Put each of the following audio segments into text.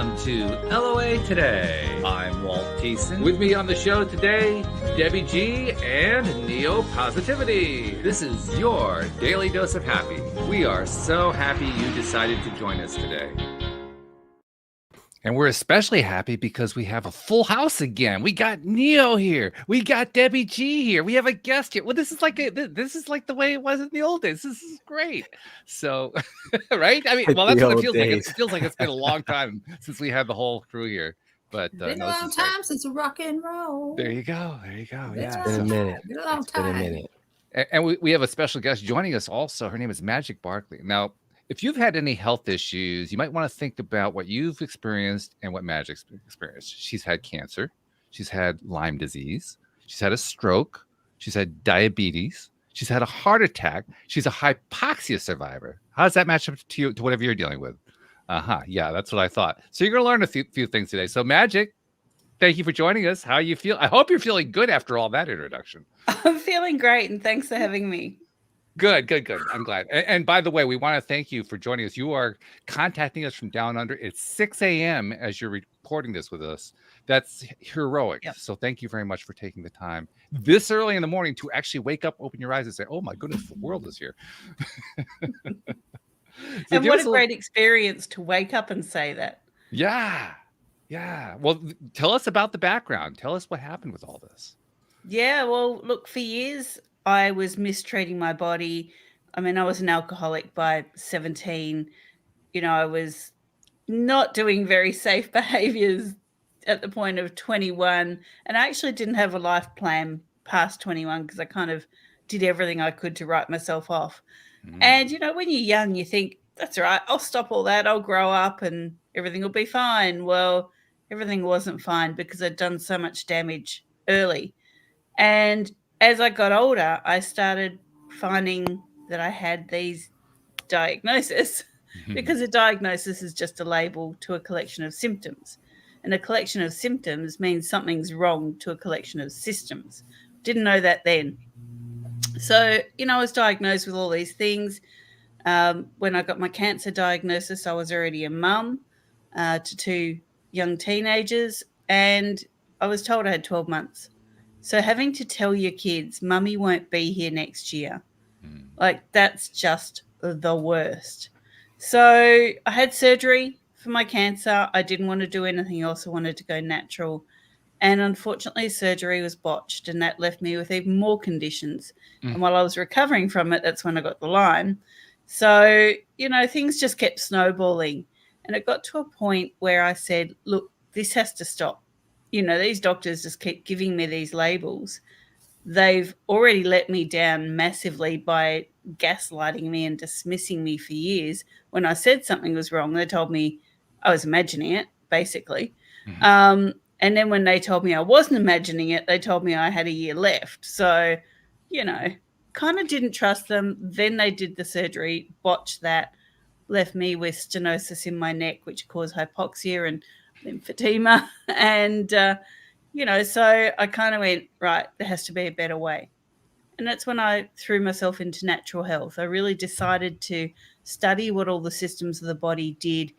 Welcome to LOA Today. I'm Walt Thiessen. With me on the show today, Debbie G and Neo Positivity. This is your daily dose of happy. We are so happy you decided to join us today. And we're especially happy because we have a full house again. We got Neo here. We got Debbie G here. We have a guest here. Well, this is like the way it was in the old days. This is great. So, right? I mean, well, that's what it feels like. It feels like it's been a long time since we had the whole crew here. But it's been a long time since rock and roll. There you go. Yeah, it's been a minute. Been a minute. And we have a special guest joining us also. Her name is Magic Barclay. Now, if you've had any health issues, you might want to think about what you've experienced and what Magic's experienced. She's had cancer. She's had Lyme disease. She's had a stroke. She's had diabetes. She's had a heart attack. She's a hypoxia survivor. How does that match up to whatever you're dealing with? Yeah, that's what I thought. So you're going to learn a few things today. So Magic, thank you for joining us. How you feel? I hope you're feeling good after all that introduction. I'm feeling great, and thanks for having me. Good. I'm glad. And by the way, we want to thank you for joining us. You are contacting us from down under. It's 6 a.m. as you're recording this with us. That's heroic. Yep. So thank you very much for taking the time this early in the morning to actually wake up, open your eyes, and say, "Oh my goodness, the world is here." So and what a great experience to wake up and say that. Yeah. Well, tell us about the background. Tell us what happened with all this. Yeah. Well, look, for years I was mistreating my body. I mean, I was an alcoholic by 17. I was not doing very safe behaviors at the point of 21. And I actually didn't have a life plan past 21 because I kind of did everything I could to write myself off. And, when you're young, you think, that's right, I'll stop all that. I'll grow up and everything will be fine. Well, everything wasn't fine because I'd done so much damage early. And as I got older, I started finding that I had these diagnoses because a diagnosis is just a label to a collection of symptoms. And a collection of symptoms means something's wrong to a collection of systems. Didn't know that then. So, I was diagnosed with all these things. When I got my cancer diagnosis, I was already a mum to 2 young teenagers, and I was told I had 12 months. So having to tell your kids, Mummy won't be here next year, that's just the worst. So I had surgery for my cancer. I didn't want to do anything else. I wanted to go natural. And unfortunately, surgery was botched, and that left me with even more conditions. And while I was recovering from it, that's when I got the Lyme. So, things just kept snowballing. And it got to a point where I said, look, this has to stop. These doctors just keep giving me these labels. They've already let me down massively by gaslighting me and dismissing me for years. When I said something was wrong, they told me I was imagining it, basically. And then when they told me I wasn't imagining it, they told me I had a year left. So, kind of didn't trust them. Then they did the surgery, botched that, left me with stenosis in my neck, which caused hypoxia and lymphedema. And, so I kind of went, right, there has to be a better way. And that's when I threw myself into natural health. I really decided to study what all the systems of the body did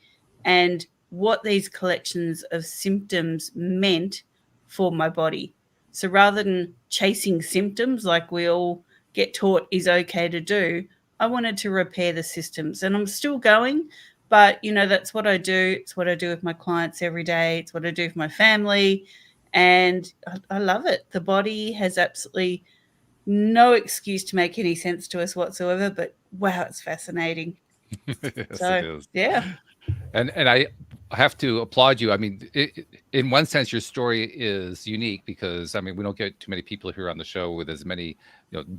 and what these collections of symptoms meant for my body. So rather than chasing symptoms like we all get taught is okay to do, I wanted to repair the systems. And I'm still going, but, that's what I do. It's what I do with my clients every day. It's what I do for my family. And I love it. The body has absolutely no excuse to make any sense to us whatsoever, but wow, it's fascinating. Yes, so, it is. Yeah. And I have to applaud you. I mean, in one sense, your story is unique because, we don't get too many people here on the show with as many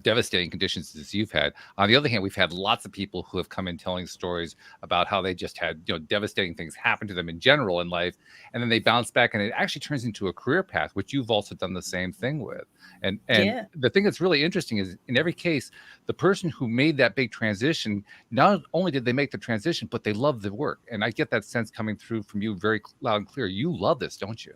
devastating conditions as you've had. On the other hand, we've had lots of people who have come in telling stories about how they just had devastating things happen to them in general in life, and then they bounce back, and it actually turns into a career path, which you've also done the same thing with. And the thing that's really interesting is, in every case, the person who made that big transition, not only did they make the transition, but they love the work. And I get that sense coming through from you very loud and clear. You love this, don't you?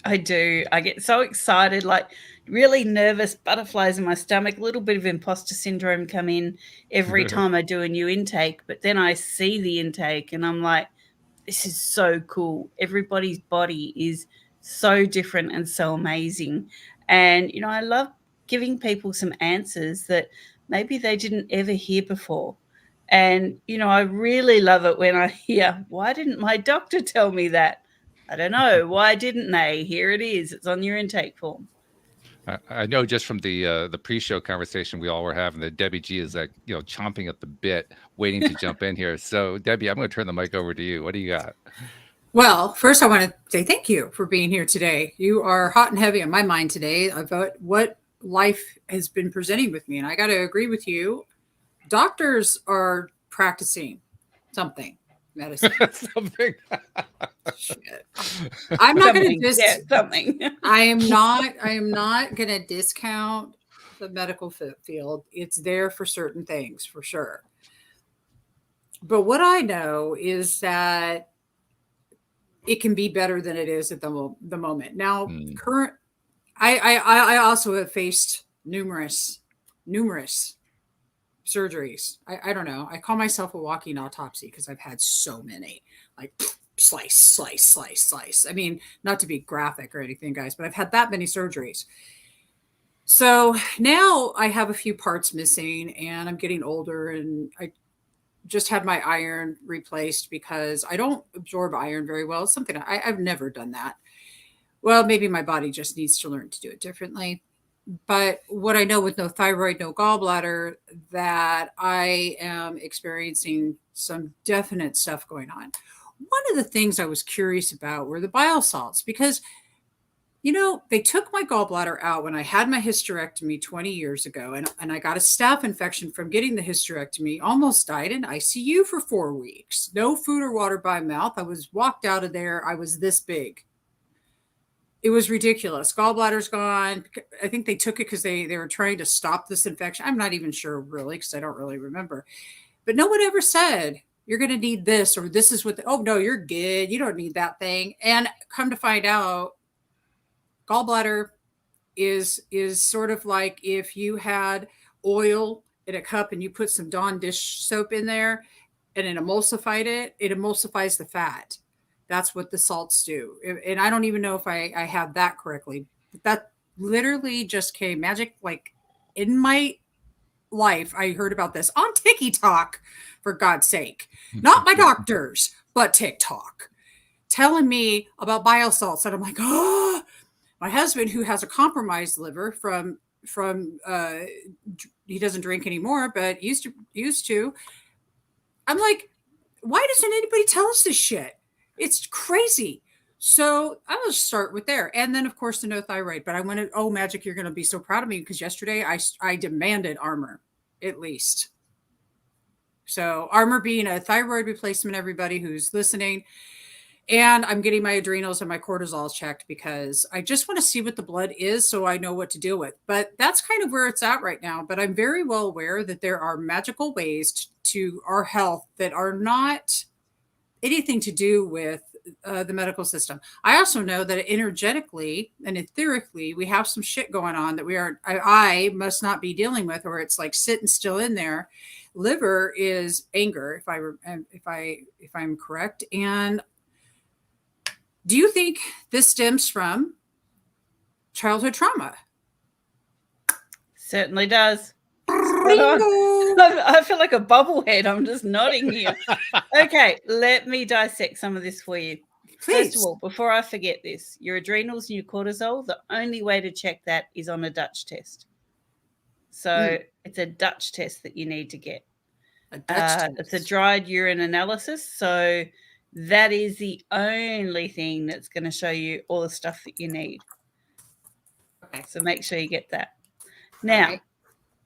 I do. I get so excited, like really nervous, butterflies in my stomach, a little bit of imposter syndrome come in every time I do a new intake. But then I see the intake and I'm like, this is so cool. Everybody's body is so different and so amazing. And, I love giving people some answers that maybe they didn't ever hear before. And, I really love it when I hear, why didn't my doctor tell me that? I don't know. Why didn't they? Here it is. It's on your intake form. I know just from the pre-show conversation we all were having that Debbie G is like, chomping at the bit, waiting to jump in here. So Debbie, I'm going to turn the mic over to you. What do you got? Well, first I want to say thank you for being here today. You are hot and heavy on my mind today about what life has been presenting with me. And I got to agree with you. Doctors are practicing something. Medicine. Something. Shit. I'm not going to something. I am not going to discount the medical field. It's there for certain things, for sure. But what I know is that it can be better than it is at the moment. Now, I also have faced numerous surgeries. I don't know. I call myself a walking autopsy because I've had so many, like slice. I mean, not to be graphic or anything, guys, but I've had that many surgeries. So now I have a few parts missing and I'm getting older, and I just had my iron replaced because I don't absorb iron very well. It's something I've never done that. Well, maybe my body just needs to learn to do it differently. But what I know with no thyroid, no gallbladder, that I am experiencing some definite stuff going on. One of the things I was curious about were the bile salts, because, they took my gallbladder out when I had my hysterectomy 20 years ago, and I got a staph infection from getting the hysterectomy, almost died in ICU for 4 weeks. No food or water by mouth. I was walked out of there. I was this big. It was ridiculous. Gallbladder's gone. I think they took it because they were trying to stop this infection. I'm not even sure really, because I don't really remember. But no one ever said, you're going to need this, or this is what, oh no, you're good. You don't need that thing. And come to find out, gallbladder is sort of like if you had oil in a cup and you put some Dawn dish soap in there and it emulsifies the fat. That's what the salts do. And I don't even know if I have that correctly. But that literally just came magic. Like in my life, I heard about this on TikTok, for God's sake. Not my doctors, but TikTok. Telling me about bile salts. And I'm like, oh, my husband, who has a compromised liver from he doesn't drink anymore, but used to. I'm like, why doesn't anybody tell us this shit? It's crazy. So I will start with there. And then, of course, the no thyroid. But I wanted, Magic, you're going to be so proud of me, because yesterday I demanded Armor, at least. So Armor being a thyroid replacement, everybody who's listening. And I'm getting my adrenals and my cortisol checked because I just want to see what the blood is so I know what to deal with. But that's kind of where it's at right now. But I'm very well aware that there are magical ways to our health that are not anything to do with the medical system. I also know that energetically and etherically, we have some shit going on that I must not be dealing with, or it's like sitting still in there. Liver is anger, if I'm correct. And do you think this stems from childhood trauma? Certainly does. I feel like a bobblehead. I'm just nodding here. Okay, let me dissect some of this for you. Please. First of all, before I forget this, your adrenals and your cortisol, the only way to check that is on a Dutch test. So it's a Dutch test that you need to get. It's a dried urine analysis. So that is the only thing that's going to show you all the stuff that you need. Okay. So make sure you get that. Now,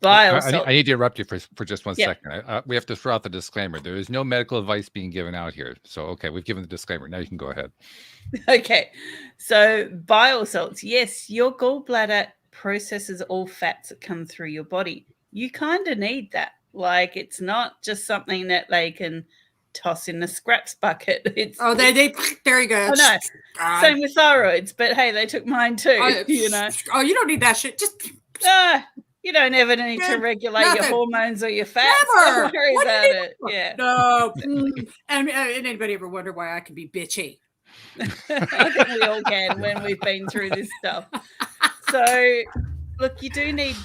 bile salts. I need to interrupt you for just one second. We have to throw out the disclaimer. There is no medical advice being given out here. So, okay, we've given the disclaimer. Now you can go ahead. Okay. So bile salts. Yes, your gallbladder processes all fats that come through your body. You kind of need that. Like, it's not just something that they can toss in the scraps bucket. There you go. Oh, no. Same with thyroids, but hey, they took mine too. You know. Oh, you don't need that shit. Just You don't ever need to regulate your Nothing. hormones or your fats. Never. Don't worry What do you about do? it. Yeah. No. And anybody ever wonder why I can be bitchy? I think we all can when we've been through this stuff. So, look, you do need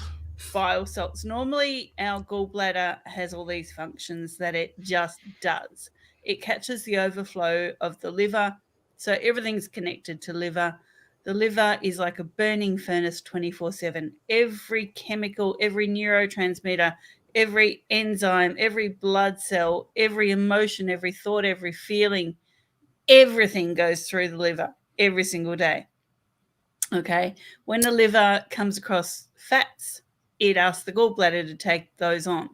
bile salts. Normally, our gallbladder has all these functions that it just does. It catches the overflow of the liver. So, everything's connected to liver. The liver is like a burning furnace 24/7. Every chemical, every neurotransmitter, every enzyme, every blood cell, every emotion, every thought, every feeling, everything goes through the liver every single day. Okay. When the liver comes across fats, it asks the gallbladder to take those on.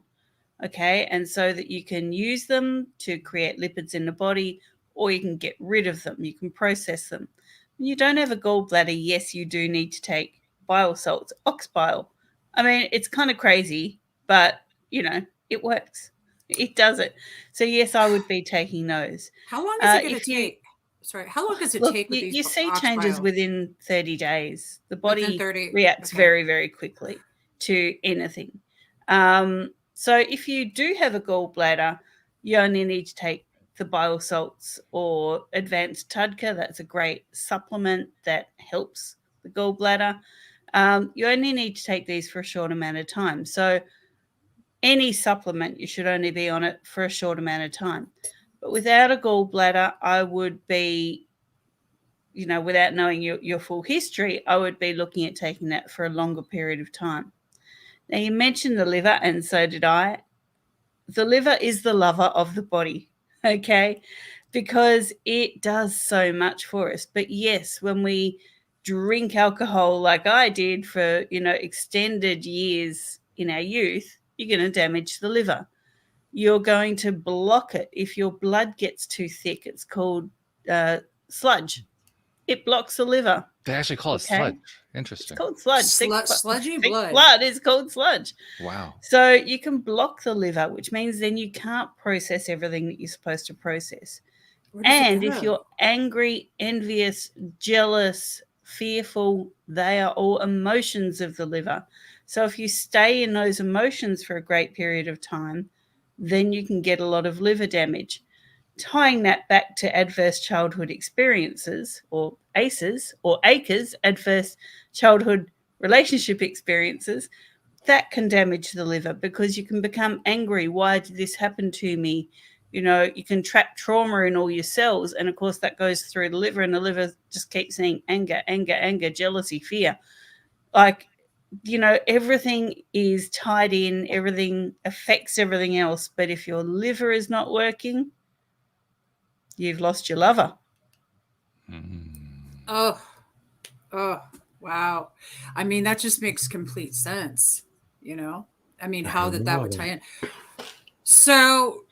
Okay. And so that you can use them to create lipids in the body, or you can get rid of them. You can process them. When you don't have a gallbladder, yes, you do need to take bile salts, ox bile. I mean, it's kind of crazy, but it works. It does it. So yes, I would be taking those. How long is it going to take? Sorry, how long does it Look, take with you these see ox changes bile? within 30 days. The Within body 30, reacts okay. very, very quickly to anything. So if you do have a gallbladder, you only need to take the bile salts or advanced Tudka. That's a great supplement that helps the gallbladder. You only need to take these for a short amount of time. So any supplement, you should only be on it for a short amount of time. But without a gallbladder, I would be, without knowing your full history, I would be looking at taking that for a longer period of time. Now, you mentioned the liver, and so did I. The liver is the lover of the body, okay, because it does so much for us. But yes, when we drink alcohol like I did for, extended years in our youth, you're going to damage the liver. You're going to block it. If your blood gets too thick, it's called sludge. It blocks the liver. They actually call it sludge. Interesting. It's called sludge. Sludgy thick blood. blood is called sludge. Wow. So you can block the liver, which means then you can't process everything that you're supposed to process. And if you're angry, envious, jealous, fearful, they are all emotions of the liver. So if you stay in those emotions for a great period of time, then you can get a lot of liver damage. Tying that back to adverse childhood experiences, or ACEs, or ACEs, adverse childhood relationship experiences, that can damage the liver because you can become angry. Why did this happen to me? You can trap trauma in all your cells. And of course, that goes through the liver, and the liver just keeps saying anger, anger, anger, jealousy, fear. Everything is tied in, everything affects everything else. But if your liver is not working, you've lost your lover. Oh, wow. I mean, that just makes complete sense. How that would tie in. So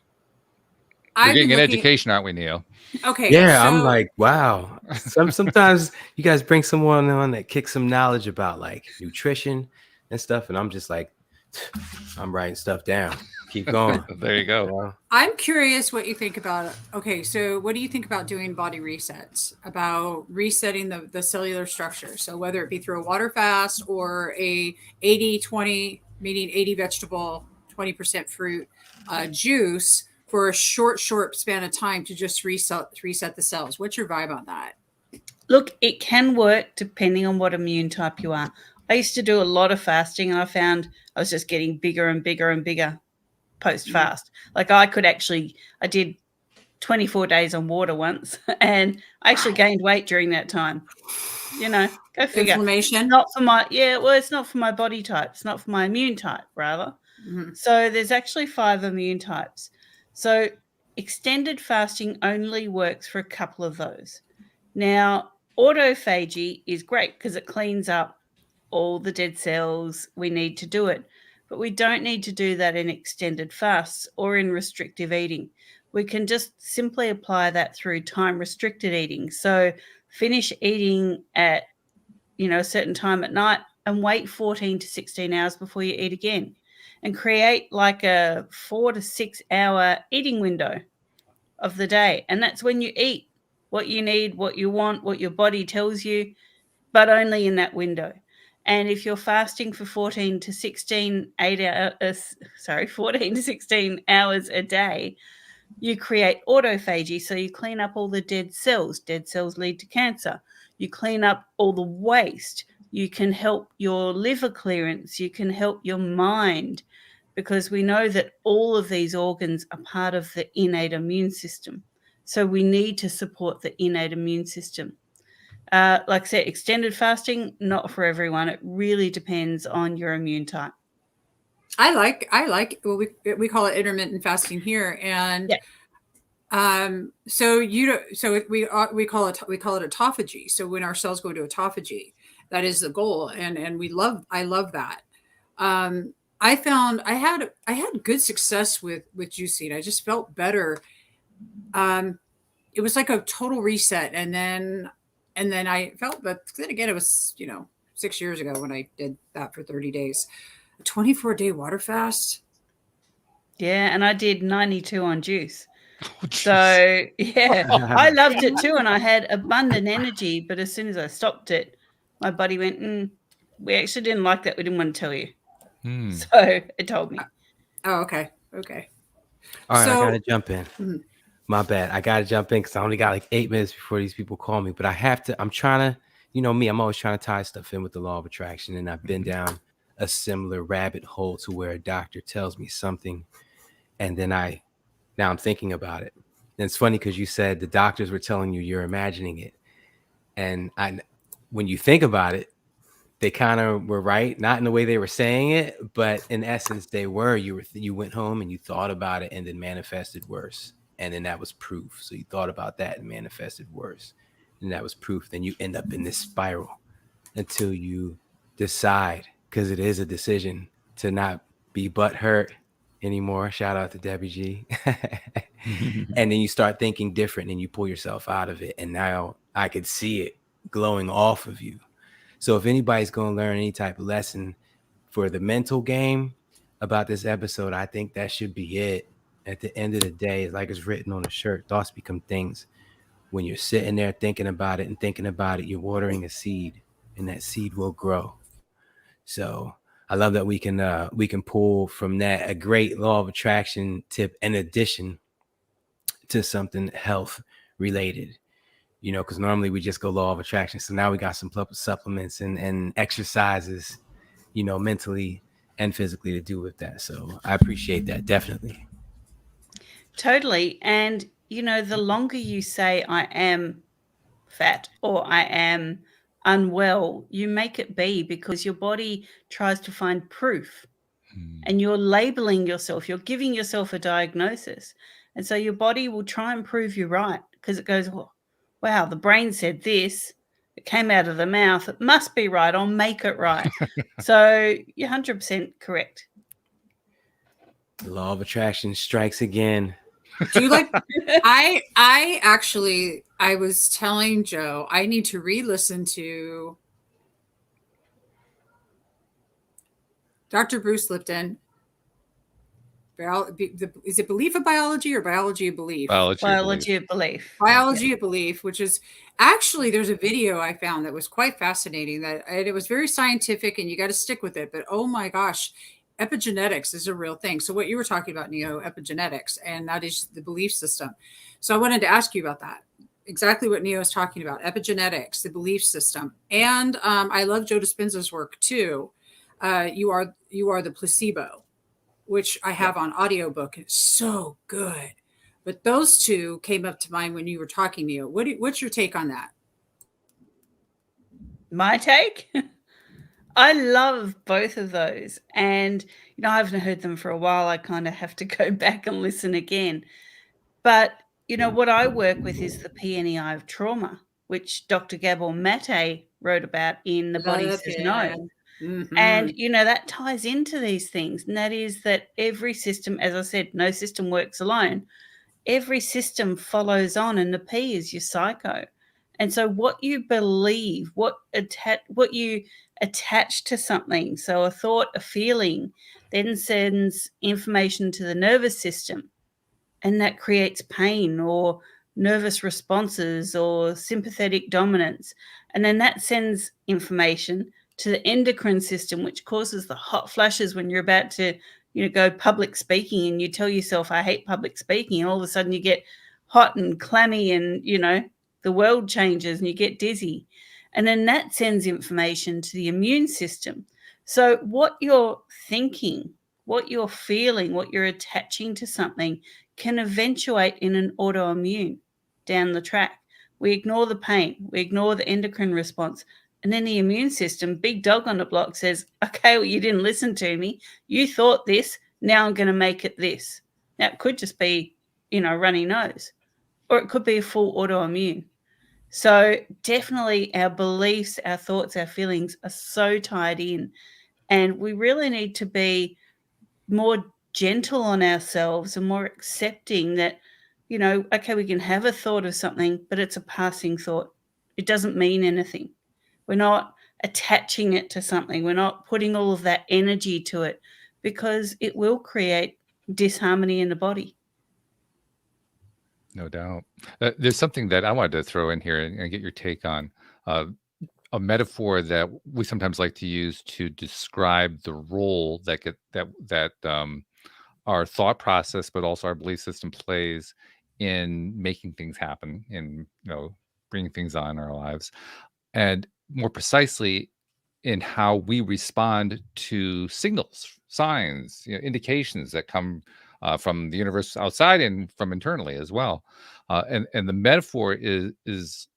we're getting an education, aren't we, Neil? Okay. Yeah, I'm like, wow. Sometimes you guys bring someone on that kicks some knowledge about like nutrition and stuff, and I'm just like, I'm writing stuff down. Keep going. There you go. I'm curious what you think about it. Okay, so what do you think about doing body resets, about resetting the cellular structure? So whether it be through a water fast or a 80-20, meaning 80 vegetable, 20% fruit juice for a short span of time to just reset the cells. What's your vibe on that? Look, it can work depending on what immune type you are. I used to do a lot of fasting, and I found I was just getting bigger and bigger and bigger post-fast. Like I did 24 days on water once, and I actually gained weight during that time. Go figure. Inflammation? It's not for my body type. It's not for my immune type, rather. Mm-hmm. So there's actually 5 immune types. So extended fasting only works for a couple of those. Now, autophagy is great because it cleans up all the dead cells. We need to do it. But we don't need to do that in extended fasts or in restrictive eating. We can just simply apply that through time-restricted eating. So finish eating at, a certain time at night and wait 14 to 16 hours before you eat again, and create like a 4 to 6 hour eating window of the day. And that's when you eat what you need, what you want, what your body tells you, but only in that window. And if you're fasting for 14 to 16 hours a day, you create autophagy. So you clean up all the dead cells. Dead cells lead to cancer. You clean up all the waste. You can help your liver clearance. You can help your mind, because we know that all of these organs are part of the innate immune system. So we need to support the innate immune system. Like I said, extended fasting, not for everyone. It really depends on your immune type. I like, well, we call it intermittent fasting here. And so we call it autophagy. So when our cells go into autophagy, that is the goal. And I love that. I found I had good success with juicing. I just felt better. It was like a total reset. And then I felt, but then again, it was, 6 years ago when I did that for 30 days, a 24-day water fast. Yeah. And I did 92 on juice. Oh, geez. So yeah, I loved it too. And I had abundant energy, but as soon as I stopped it, my body went, we actually didn't like that. We didn't want to tell you. So it told me. Oh, okay. Okay. All right, So- I gotta jump in. My bad. I gotta jump in because I only got like 8 minutes before these people call me. But I have to. I'm trying to. Me. I'm always trying to tie stuff in with the law of attraction, and I've been down a similar rabbit hole to where a doctor tells me something, and then now I'm thinking about it. And it's funny because you said the doctors were telling you you're imagining it, and when you think about it, they kind of were right, not in the way they were saying it, but in essence they were. You went home and you thought about it and then manifested worse, and then that was proof. So you thought about that and manifested worse, and that was proof. Then you end up in this spiral until you decide, because it is a decision, to not be butthurt anymore. Shout out to Debbie G. And then you start thinking different and you pull yourself out of it, and now I could see it glowing off of you. So if anybody's going to learn any type of lesson for the mental game about this episode, I think that should be it. At the end of the day, it's like it's written on a shirt, thoughts become things. When you're sitting there thinking about it, you're watering a seed, and that seed will grow. So I love that we can pull from that a great law of attraction tip in addition to something health related. Because normally we just go law of attraction. So now we got some supplements and exercises, mentally and physically to do with that. So I appreciate that. Definitely. Totally. And, the longer you say I am fat or I am unwell, you make it be, because your body tries to find proof and you're labeling yourself. You're giving yourself a diagnosis. And so your body will try and prove you right, because it goes, well, wow, the brain said this, it came out of the mouth, it must be right, I'll make it right. So you're 100% correct. The law of attraction strikes again. Do you like, I was telling Joe, I need to re-listen to Dr. Bruce Lipton. Is it Belief of Biology or Biology of Belief? Biology of Belief. Biology of Belief, which is actually, there's a video I found that was quite fascinating, and it was very scientific, and you got to stick with it. But oh my gosh, epigenetics is a real thing. So what you were talking about, Neo, epigenetics, and that is the belief system. So I wanted to ask you about that. Exactly what Neo is talking about, epigenetics, the belief system. And I love Joe Dispenza's work too. You are the placebo, which I have on audiobook. It's so good. But those two came up to mind when you were talking, Neo. What's your take on that? My take? I love both of those. And, I haven't heard them for a while. I kind of have to go back and listen again. But, what I work with is the PNEI of trauma, which Dr. Gabor Mate wrote about in The Body Says No. Mm-hmm. And, that ties into these things. And that is that every system, as I said, no system works alone. Every system follows on, and the P is your psycho. And so what you believe, what you attach to something, so a thought, a feeling, then sends information to the nervous system, and that creates pain or nervous responses or sympathetic dominance. And then that sends information to the endocrine system, which causes the hot flashes when you're about to, go public speaking, and you tell yourself, I hate public speaking. And all of a sudden you get hot and clammy, and, the world changes and you get dizzy. And then that sends information to the immune system. So what you're thinking, what you're feeling, what you're attaching to something can eventuate in an autoimmune down the track. We ignore the pain, we ignore the endocrine response, and then the immune system, big dog on the block, says, okay, well, you didn't listen to me. You thought this, now I'm going to make it this. Now, it could just be, runny nose, or it could be a full autoimmune. So definitely our beliefs, our thoughts, our feelings are so tied in, and we really need to be more gentle on ourselves and more accepting that, okay, we can have a thought of something, but it's a passing thought. It doesn't mean anything. We're not attaching it to something. We're not putting all of that energy to it, because it will create disharmony in the body. No doubt. There's something that I wanted to throw in here and get your take on. A metaphor that we sometimes like to use to describe the role that our thought process, but also our belief system plays in making things happen, in bringing things on in our lives, and more precisely in how we respond to signals, signs, indications that come from the universe outside and from internally as well. And the metaphor is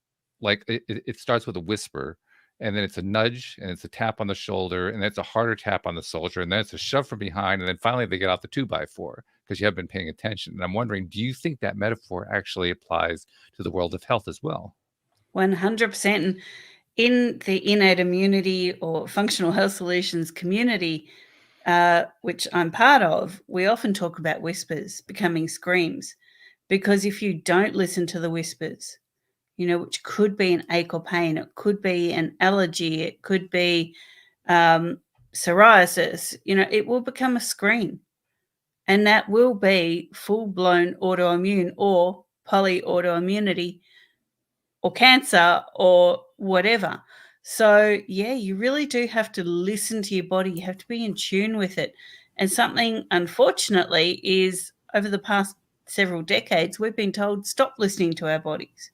like it starts with a whisper, and then it's a nudge, and it's a tap on the shoulder, and then it's a harder tap on the shoulder, and then it's a shove from behind, and then finally they get out the 2x4 because you have been paying attention. And I'm wondering, do you think that metaphor actually applies to the world of health as well? 100%. And in the innate immunity or functional health solutions community, which I'm part of, we often talk about whispers becoming screams, because if you don't listen to the whispers, which could be an ache or pain, it could be an allergy, it could be psoriasis, it will become a scream, and that will be full-blown autoimmune or polyautoimmunity or cancer or whatever. So, yeah, you really do have to listen to your body. You have to be in tune with it. And something, unfortunately, is over the past several decades, we've been told, stop listening to our bodies.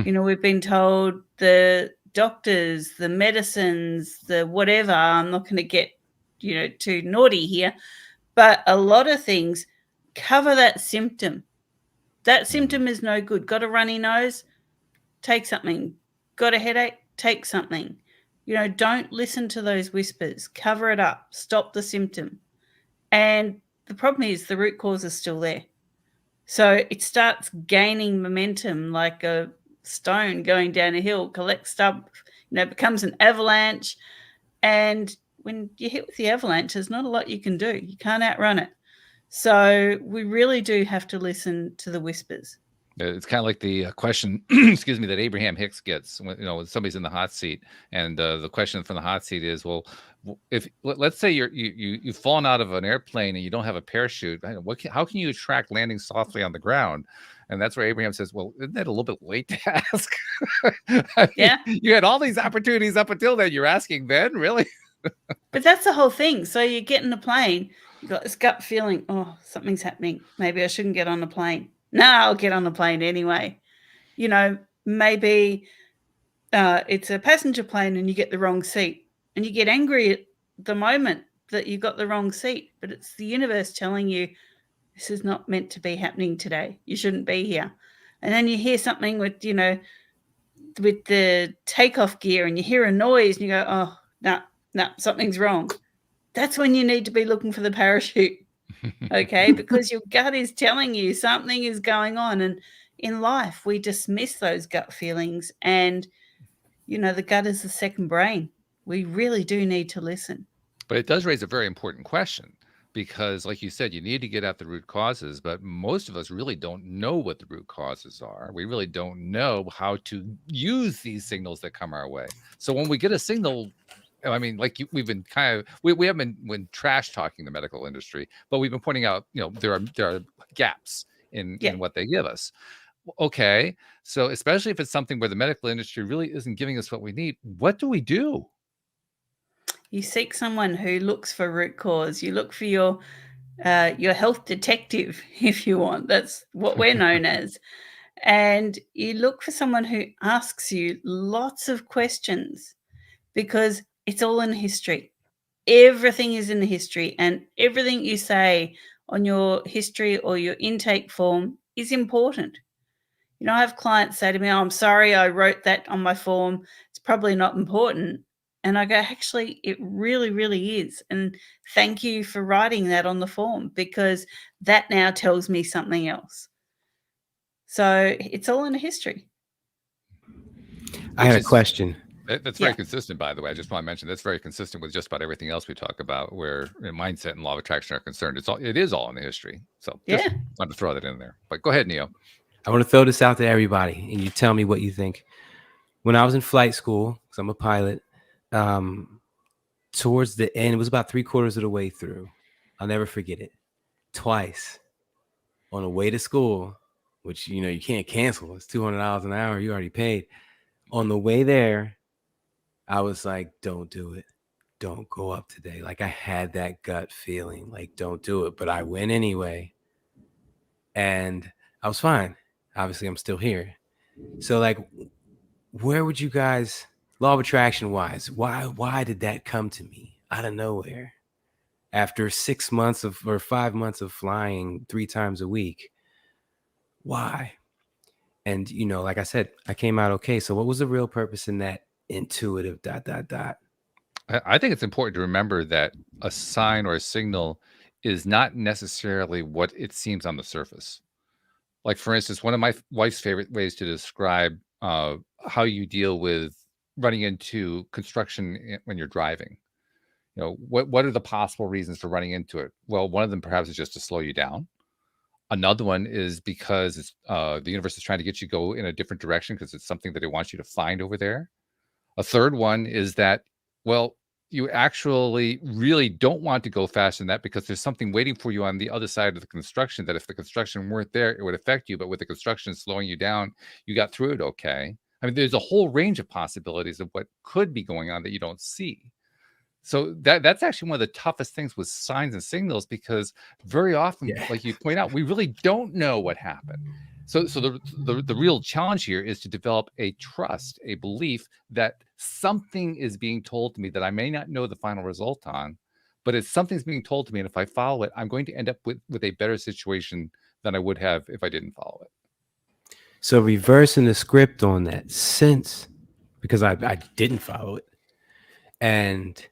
We've been told the doctors, the medicines, the whatever, I'm not going to get, too naughty here, but a lot of things cover that symptom. That symptom is no good. Got a runny nose? Take something. Got a headache? Take something. Don't listen to those whispers. Cover it up. Stop the symptom. And the problem is the root cause is still there. So it starts gaining momentum like a stone going down a hill, collects stuff, becomes an avalanche. And when you hit with the avalanche, there's not a lot you can do. You can't outrun it. So we really do have to listen to the whispers. It's kind of like the question, excuse me, that Abraham Hicks gets when somebody's in the hot seat, and the question from the hot seat is, well, if let's say you've fallen out of an airplane and you don't have a parachute, how can you attract landing softly on the ground? And that's where Abraham says, well, isn't that a little bit late to ask? Yeah, you had all these opportunities up until then. You're asking then, really? But that's the whole thing. So you get in the plane, you got this gut feeling, oh, something's happening. Maybe I shouldn't get on the plane. No, I'll get on the plane anyway. Maybe it's a passenger plane and you get the wrong seat, and you get angry at the moment that you got the wrong seat, but it's the universe telling you this is not meant to be happening today. You shouldn't be here. And then you hear something with the takeoff gear, and you hear a noise and you go, oh, no, something's wrong. That's when you need to be looking for the parachute. Okay, because your gut is telling you something is going on. And in life, we dismiss those gut feelings, and the gut is the second brain. We really do need to listen. But it does raise a very important question, because like you said, you need to get at the root causes, but most of us really don't know what the root causes are. We really don't know how to use these signals that come our way. So when we get a signal, I mean, we've been we haven't been trash talking the medical industry, but we've been pointing out, there are gaps in what they give us. Okay, so especially if it's something where the medical industry really isn't giving us what we need, what do we do? You seek someone who looks for root cause. You look for your health detective, if you want. That's what we're known as. And you look for someone who asks you lots of questions, because it's all in history. Everything is in the history, and everything you say on your history or your intake form is important. You know, I have clients say to me, "Oh, I'm sorry, I wrote that on my form. It's probably not important." And I go, "Actually, it really, really is. And thank you for writing that on the form, because that now tells me something else." So it's all in the history. I had a question. That's very consistent, by the way. I just want to mention that's very consistent with just about everything else we talk about, where mindset and law of attraction are concerned. It is all in the history. So just wanted to throw that in there. But go ahead, Neo. I want to throw this out to everybody, and you tell me what you think. When I was in flight school, because I'm a pilot, towards the end, it was about 3/4 of the way through. I'll never forget it. Twice on the way to school, which, you know, you can't cancel. It's $200 an hour. You already paid. On the way there, I was like, don't do it. Don't go up today. Like, I had that gut feeling, like, don't do it. But I went anyway. And I was fine. Obviously, I'm still here. So, like, where would you guys, law of attraction wise, why did that come to me out of nowhere? After 6 months or 5 months of flying 3 times a week, why? And, you know, like I said, I came out okay. So what was the real purpose in that intuitive ... I think it's important to remember that a sign or a signal is not necessarily what it seems on the surface. Like, for instance, one of my wife's favorite ways to describe how you deal with running into construction when you're driving. You know, what are the possible reasons for running into it? Well, one of them perhaps is just to slow you down. Another one is because it's, the universe is trying to get you to go in a different direction because it's something that it wants you to find over there. A third one is that, well, you actually really don't want to go faster than that because there's something waiting for you on the other side of the construction that if the construction weren't there, it would affect you. But with the construction slowing you down, you got through it okay. I mean, there's a whole range of possibilities of what could be going on that you don't see. So that's actually one of the toughest things with signs and signals, because very often, like you point out, we really don't know what happened. So the real challenge here is to develop a trust, a belief that something is being told to me that I may not know the final result on, but it's something's being told to me, and if I follow it, I'm going to end up with a better situation than I would have if I didn't follow it. So reversing the script on that sense, because I didn't follow it, and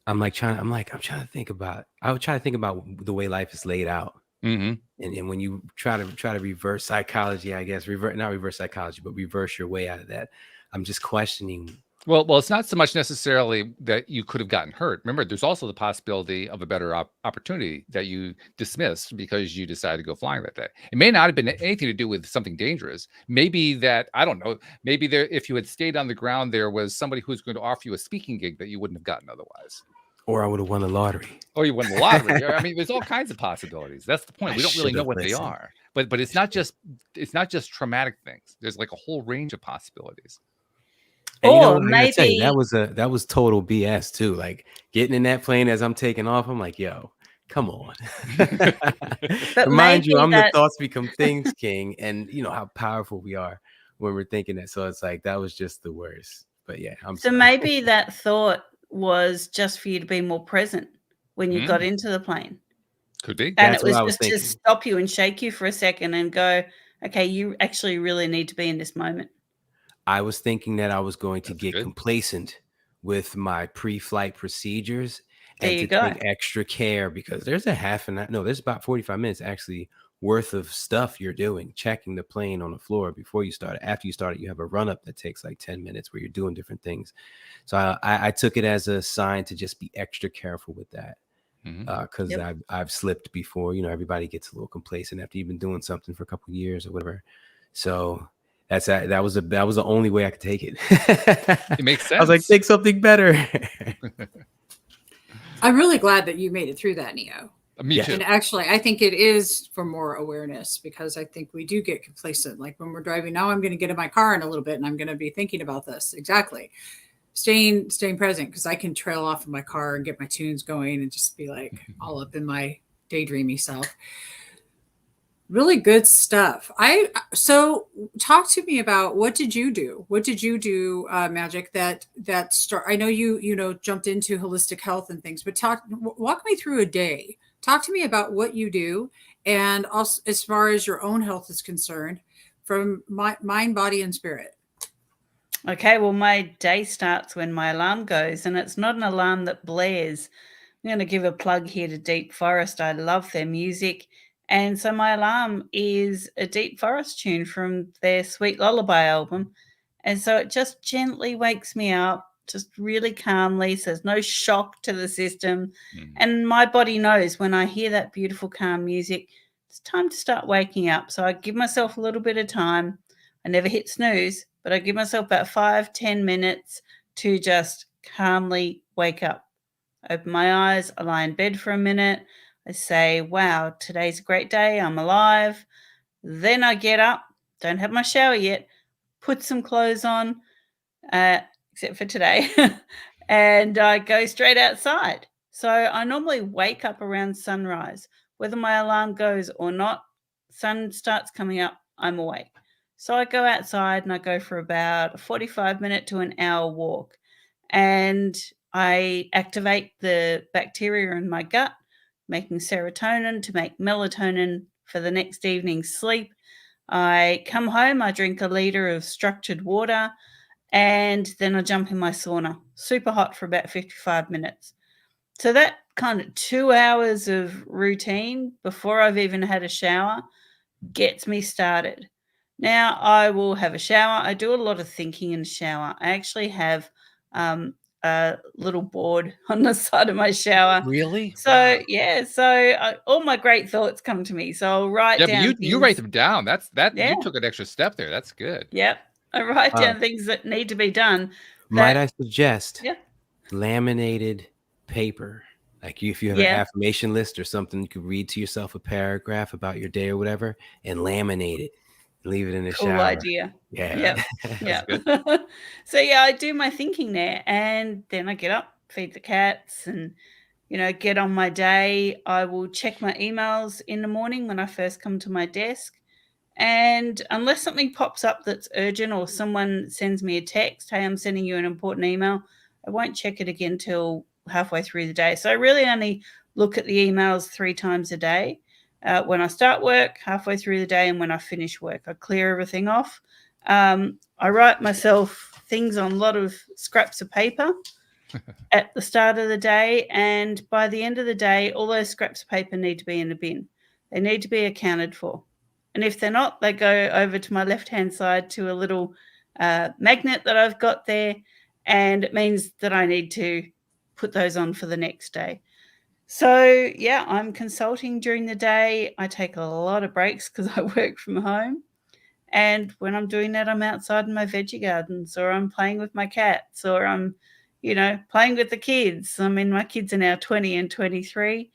I'm trying to think about. I would try to think about the way life is laid out. Mm-hmm. And when you try to reverse psychology, I guess not reverse psychology, but reverse your way out of that, I'm just questioning. Well, it's not so much necessarily that you could have gotten hurt. Remember, there's also the possibility of a better opportunity that you dismissed because you decided to go flying that day. It may not have been anything to do with something dangerous. Maybe that, I don't know, maybe there, if you had stayed on the ground, there was somebody who's going to offer you a speaking gig that you wouldn't have gotten otherwise. Or I would have won the lottery. Or you won the lottery. I mean, there's all kinds of possibilities. That's the point. We don't really know what they are. But it's not just traumatic things. There's like a whole range of possibilities. And you know what, maybe tell you, that was total BS too. Like, getting in that plane as I'm taking off, I'm like, yo, come on. Remind you, I'm the thoughts become things king, and you know how powerful we are when we're thinking that. So it's like, that was just the worst. But yeah, so maybe that thought was just for you to be more present when you got into the plane. Could be. And it was just to stop you and shake you for a second and go, okay, you actually really need to be in this moment. I was thinking that I was going to get complacent with my pre-flight procedures and to take extra care, because there's there's about 45 minutes actually worth of stuff you're doing, checking the plane on the floor before you start. After you start it, you have a run-up that takes like 10 minutes where you're doing different things. So I took it as a sign to just be extra careful with that, because I've slipped before. You know, everybody gets a little complacent after you've been doing something for a couple of years or whatever. So that was the only way I could take it. It makes sense. I was like, take something better. I'm really glad that you made it through that, Neo. Me too. And actually, I think it is for more awareness, because I think we do get complacent. Like when we're driving now, I'm going to get in my car in a little bit and I'm going to be thinking about this. Exactly. staying present, because I can trail off in my car and get my tunes going and just be like all up in my daydreamy self. Really good stuff. So talk to me about, what did you do? What did you do, Magic, that start? I know you jumped into holistic health and things, but walk me through a day. Talk to me about what you do, and also as far as your own health is concerned, from mind, body, and spirit. Okay, well, my day starts when my alarm goes, and it's not an alarm that blares. I'm going to give a plug here to Deep Forest. I love their music. And so my alarm is a Deep Forest tune from their Sweet Lullaby album. And so it just gently wakes me up, just really calmly. So there's no shock to the system. And my body knows when I hear that beautiful, calm music, it's time to start waking up. So I give myself a little bit of time. I never hit snooze, but I give myself about 5-10 minutes to just calmly wake up. Open my eyes, I lie in bed for a minute. I say, wow, today's a great day. I'm alive. Then I get up, don't have my shower yet, put some clothes on, except for today, and I go straight outside. So I normally wake up around sunrise. Whether my alarm goes or not, sun starts coming up, I'm awake. So I go outside and I go for about a 45-minute to an hour walk. And I activate the bacteria in my gut, making serotonin to make melatonin for the next evening's sleep. I come home, I drink a liter of structured water, and then I jump in my sauna, super hot for about 55 minutes. So that kind of 2 hours of routine before I've even had a shower gets me started. Now I will have a shower. I do a lot of thinking in the shower. I actually have a little board on the side of my shower. Really? So Wow. yeah, so all my great thoughts come to me. So I'll write down. But you write them down. Yeah. You took an extra step there. That's good. Yep. I write down things that need to be done. Might I suggest Yeah. laminated paper? Like if you have an affirmation list or something, you could read to yourself a paragraph about your day or whatever, and laminate it. Leave it in the shower. Cool idea. Yeah. Yeah. So yeah, I do my thinking there, and then I get up, feed the cats, and get on my day. I will check my emails in the morning when I first come to my desk. And unless something pops up that's urgent or someone sends me a text, hey, I'm sending you an important email, I won't check it again till halfway through the day. So I really only look at the emails 3 times a day. When I start work, halfway through the day, and when I finish work, I clear everything off. I write myself things on a lot of scraps of paper at the start of the day. And by the end of the day, all those scraps of paper need to be in a bin. They need to be accounted for. And if they're not, they go over to my left-hand side to a little magnet that I've got there. And it means that I need to put those on for the next day. So, yeah, I'm consulting during the day. I take a lot of breaks because I work from home. And when I'm doing that, I'm outside in my veggie gardens, or I'm playing with my cats, or I'm, playing with the kids. I mean, my kids are now 20 and 23.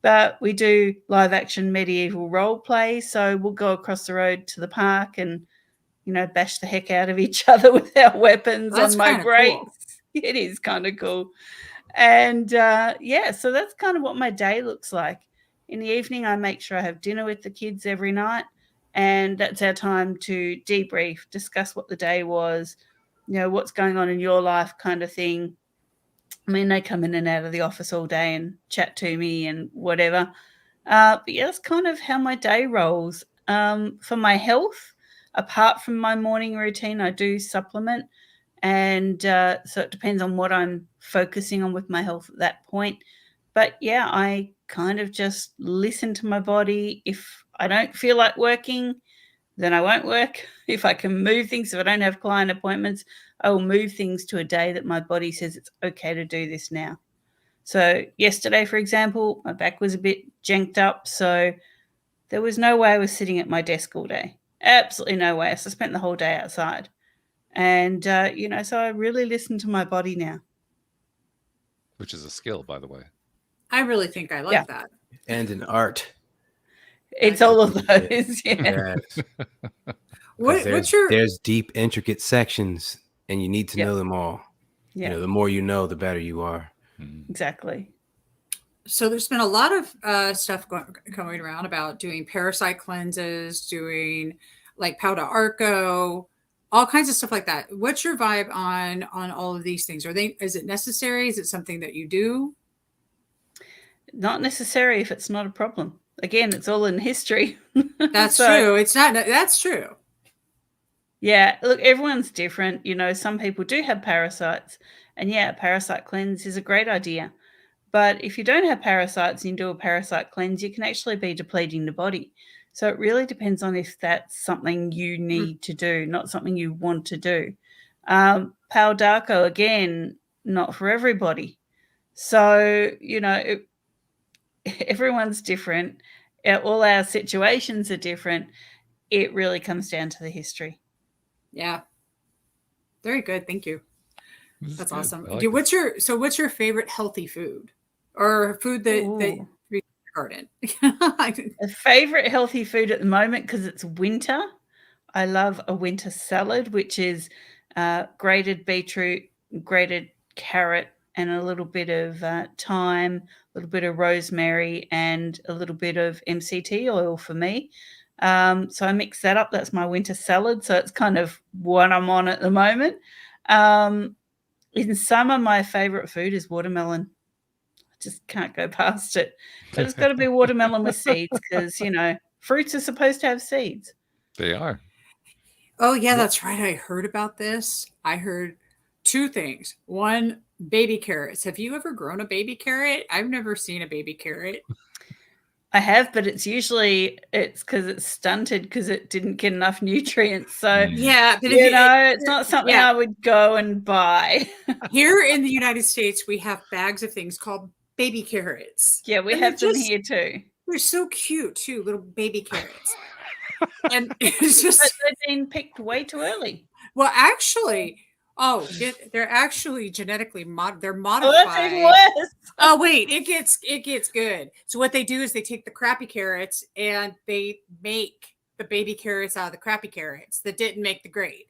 But we do live action medieval role play. So we'll go across the road to the park and, bash the heck out of each other with our weapons on my breaks. Cool. It is kind of cool. And so that's kind of what my day looks like. In the evening, I make sure I have dinner with the kids every night. And that's our time to debrief, discuss what the day was, what's going on in your life kind of thing. I mean, they come in and out of the office all day and chat to me and whatever. But yeah, that's kind of how my day rolls. For my health, apart from my morning routine, I do supplement. And so it depends on what I'm focusing on with my health at that point. But yeah, I kind of just listen to my body. If I don't feel like working, then I won't work. If I can move things, if I don't have client appointments, I will move things to a day that my body says it's okay to do this now. So yesterday, for example, my back was a bit janked up. So there was no way I was sitting at my desk all day. Absolutely no way. So I spent the whole day outside. And, so I really listen to my body now. Which is a skill, by the way. I really think I like that. And an art. It's all of those. Yeah. Yes. There's deep, intricate sections, and you need to know them all. Yeah, the more you know, the better you are. exactly. So there's been a lot of stuff going around about doing parasite cleanses, doing like Pau de Arco, all kinds of stuff like that. What's your vibe on all of these things? Is it necessary? Is it something that you do? Not necessary if it's not a problem. Again, it's all in history. That's So, true. It's not. That's true. yeah, look, everyone's different. Some people do have parasites, and yeah, a parasite cleanse is a great idea. But if you don't have parasites and you do a parasite cleanse, you can actually be depleting the body. So it really depends on if that's something you need to do, not something you want to do. Pau d'Arco, again, not for everybody. So, everyone's different. All our situations are different. It really comes down to the history. Yeah. Very good. Thank you. This is That's good. awesome. I like this. What's your favorite healthy food or food that Ooh. you garden? A favorite healthy food at the moment, because it's winter, I love a winter salad, which is grated beetroot, grated carrot, and a little bit of thyme, a little bit of rosemary, and a little bit of MCT oil for me. So I mix that up. That's my winter salad. So it's kind of what I'm on at the moment. In summer, my favorite food is watermelon. I just can't go past it. But it's got to be watermelon with seeds because, fruits are supposed to have seeds. They are. Oh, yeah, that's right. I heard about this. I heard two things. One, baby carrots. Have you ever grown a baby carrot? I've never seen a baby carrot. I have, but it's because it's stunted because it didn't get enough nutrients. So, Yeah, but it's not something I would go and buy. Here in the United States, we have bags of things called baby carrots. Yeah, we And have them here too. They're so cute too, little baby carrots. And it's just But they've been picked way too early. well, actually, they're actually genetically they're Oh, modified. that's even worse. Oh wait, it gets good. So what they do is they take the crappy carrots and they make the baby carrots out of the crappy carrots that didn't make the grade.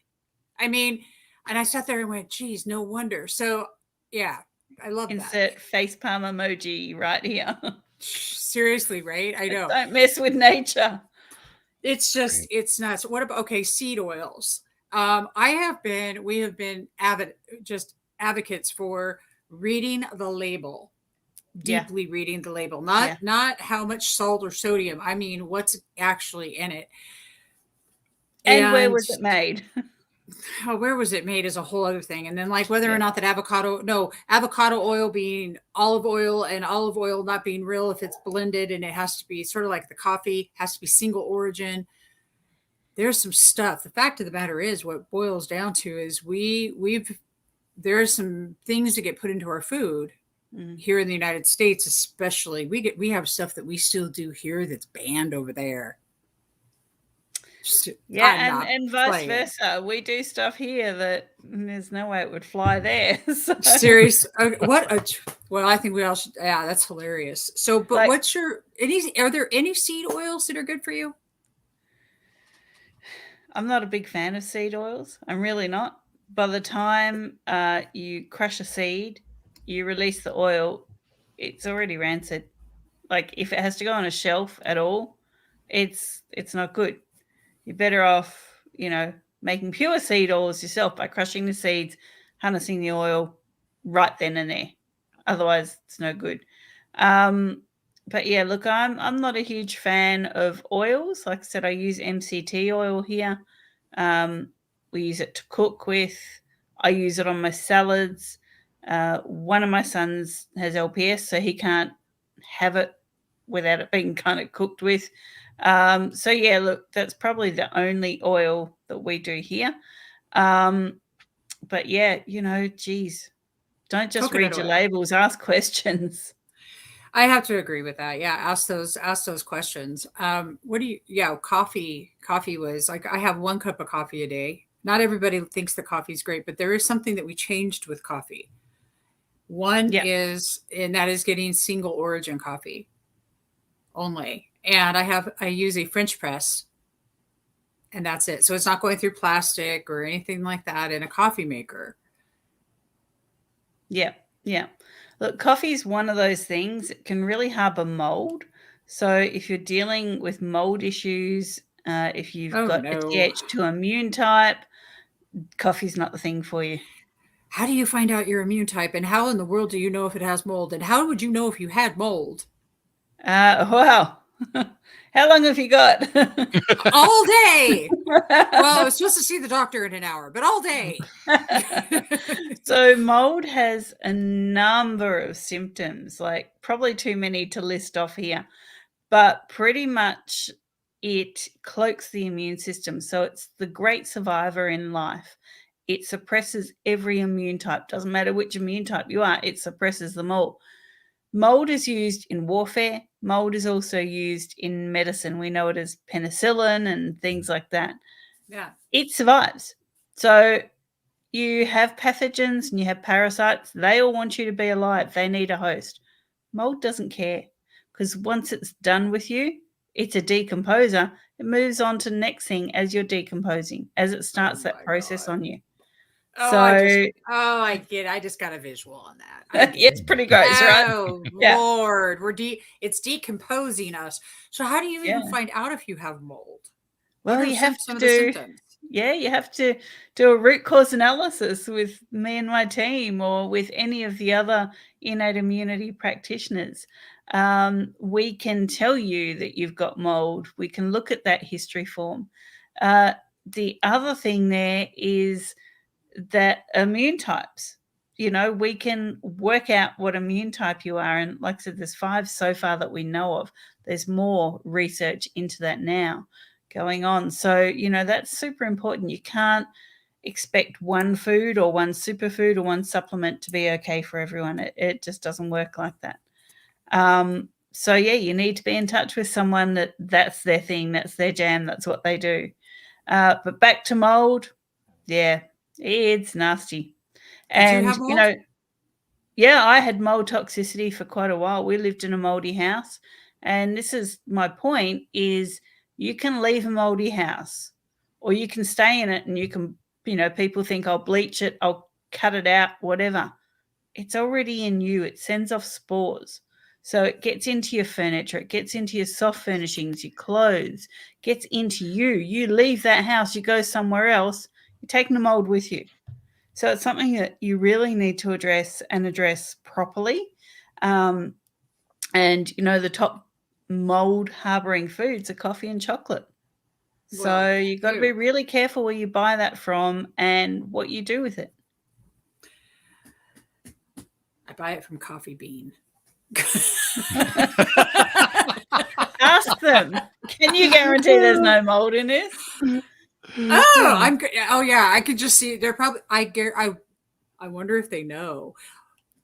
I mean, and I sat there and went, geez, no wonder. So yeah, I love that. Insert facepalm emoji right here. Seriously, right? I know. Don't mess with nature. It's just, it's nuts. What about, seed oils? We have been advocates for reading the label, deeply reading the label, not how much salt or sodium. I mean, what's actually in it. And where was it made? Where was it made is a whole other thing. And then like whether or not that avocado oil being olive oil and olive oil not being real, if it's blended and it has to be sort of like the coffee, has to be single origin. There's some stuff. The fact of the matter is what boils down to is there's some things that get put into our food here in the United States, especially. We have stuff that we still do here that's banned over there. And vice versa. We do stuff here that there's no way it would fly there. So. Serious? Well, I think we all should. Yeah, that's hilarious. So, but are there any seed oils that are good for you? I'm not a big fan of seed oils. I'm really not. By the time you crush a seed, you release the oil, it's already rancid. Like if it has to go on a shelf at all, it's not good. You're better off, making pure seed oils yourself by crushing the seeds, harnessing the oil right then and there. Otherwise, it's no good. But yeah, look, I'm not a huge fan of oils. Like I said, I use MCT oil here. We use it to cook with. I use it on my salads. One of my sons has LPS, so he can't have it without it being kind of cooked with. So yeah, look, that's probably the only oil that we do here. But yeah, geez, don't just read your labels, ask questions. I have to agree with that. Yeah. Ask those questions. Coffee was like, I have 1 cup of coffee a day. Not everybody thinks that coffee is great, but there is something that we changed with coffee. One is, and that is getting single origin coffee only. And I use a French press and that's it. So it's not going through plastic or anything like that in a coffee maker. Yeah, yeah. Look, coffee is one of those things that can really harbor mold. So if you're dealing with mold issues, if you've Oh, got a no. Th2 immune type, coffee's not the thing for you. How do you find out your immune type, and how in the world do you know if it has mold, and how would you know if you had mold? Wow. How long have you got? All day. Well, I was supposed to see the doctor in an hour, but all day. So mold has a number of symptoms, like probably too many to list off here, but pretty much it cloaks the immune system. So it's the great survivor in life. It suppresses every immune type. Doesn't matter which immune type you are, it suppresses them all. Mold is used in warfare. Mold is also used in medicine. We know it as penicillin and things like that. Yeah. It survives. So you have pathogens and you have parasites. They all want you to be alive. They need a host. Mold doesn't care, because once it's done with you, it's a decomposer. It moves on to the next thing as you're decomposing, as it starts that process on you. Oh, So I get it. I just got a visual on that. it's pretty gross, right? Oh, Yeah. Lord. It's decomposing us. So how do you even Yeah. find out if you have mold? Well, What are you have some to of the do, symptoms? yeah, you have to do a root cause analysis with me and my team, or with any of the other innate immunity practitioners. We can tell you that you've got mold. We can look at that history form. The other thing there is that immune types, we can work out what immune type you are. And like I said, there's 5 so far that we know of. There's more research into that now going on. So, that's super important. You can't expect one food or one superfood or one supplement to be okay for everyone. It just doesn't work like that. So yeah, you need to be in touch with someone that's their thing, that's their jam, that's what they do. But back to mold, yeah, it's nasty. Did you And have mold? yeah, I had mold toxicity for quite a while. We lived in a moldy house, and this is my point: is you can leave a moldy house, or you can stay in it, and you can, people think I'll bleach it, I'll cut it out, whatever. It's already in you. It sends off spores. So it gets into your furniture, it gets into your soft furnishings, your clothes, gets into you. You leave that house, you go somewhere else, you're taking the mold with you. So it's something that you really need to address, and address properly. And, the top mold harboring foods are coffee and chocolate. So Well, you've got to be really careful where you buy that from and what you do with it. I buy it from Coffee Bean. Ask them. Can you guarantee there's no mold in this? Oh yeah, I could just see they're probably. I wonder if they know.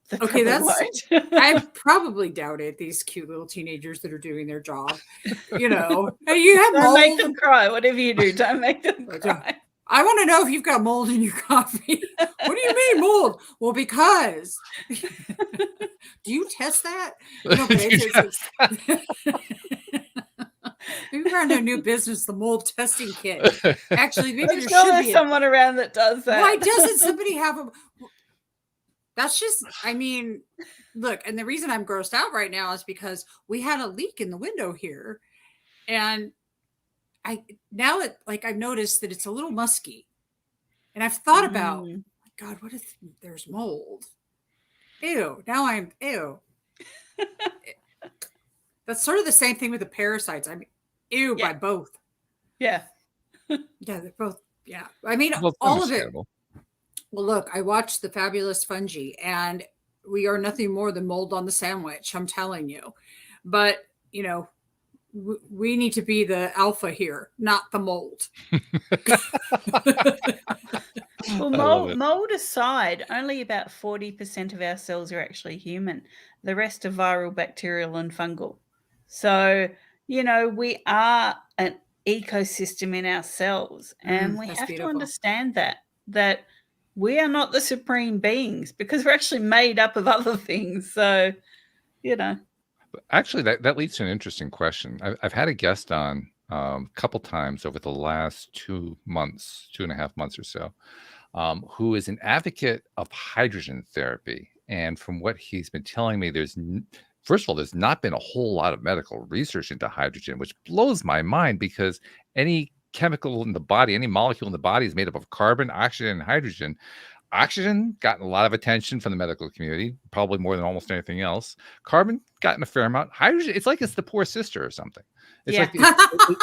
They Okay, won't. I probably doubt it. These cute little teenagers that are doing their job, hey, you have Don't mold. make them cry. Whatever you do, don't make them cry. I want to know if you've got mold in your coffee. What do you mean mold? Well, because do you test that? No, but maybe we're on a new business, the mold testing kit. Actually, maybe there should be someone around that does that. Why doesn't somebody have a? That's just, look, and the reason I'm grossed out right now is because we had a leak in the window here, and I've noticed that it's a little musky, and I've thought about, God, what if there's mold? Ew. Now I'm ew. That's sort of the same thing with the parasites. Ew by both. Yeah. Yeah, they're both. Yeah. Well, all of it. Well, look, I watched The Fabulous Fungi, and we are nothing more than mold on the sandwich. I'm telling you. But, we need to be the alpha here, not the mold. Well, mold aside, only about 40% of our cells are actually human. The rest are viral, bacterial, and fungal. So, we are an ecosystem in ourselves, and we have to understand that we are not the supreme beings, because we're actually made up of other things. So, Actually, that leads to an interesting question. I've had a guest on a couple times over the last 2 months, 2.5 months or so, who is an advocate of hydrogen therapy. And from what he's been telling me, first of all, there's not been a whole lot of medical research into hydrogen, which blows my mind because any chemical in the body, any molecule in the body is made up of carbon, oxygen, and hydrogen. Oxygen gotten a lot of attention from the medical community, probably more than almost anything else. Carbon gotten a fair amount. Hydrogen, it's like it's the poor sister or something. It's like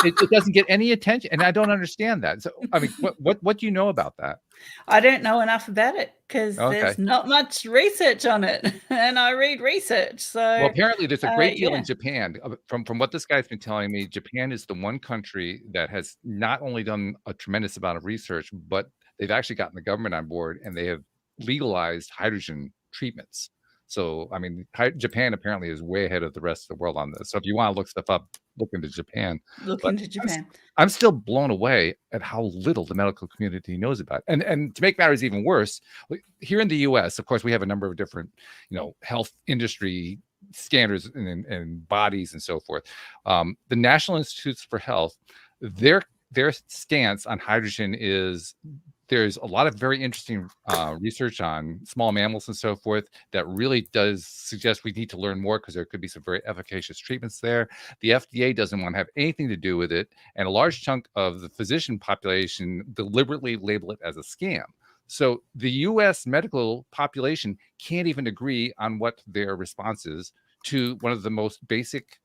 it doesn't get any attention, and I don't understand that. So, I mean, what do you know about that? I don't know enough about it because there's not much research on it, and I read research. So, well, apparently there's a great deal in Japan. From what this guy's been telling me, Japan is the one country that has not only done a tremendous amount of research, but they've actually gotten the government on board, and they have legalized hydrogen treatments. So, I mean, Japan apparently is way ahead of the rest of the world on this. So if you want to look stuff up, look into Japan. I'm still blown away at how little the medical community knows about it. And to make matters even worse, here in the US, of course, we have a number of different, health industry standards and bodies and so forth. The National Institutes for Health, their stance on hydrogen is there's a lot of very interesting research on small mammals and so forth that really does suggest we need to learn more because there could be some very efficacious treatments there. The FDA doesn't want to have anything to do with it. And a large chunk of the physician population deliberately label it as a scam. So the US medical population can't even agree on what their response is to one of the most basic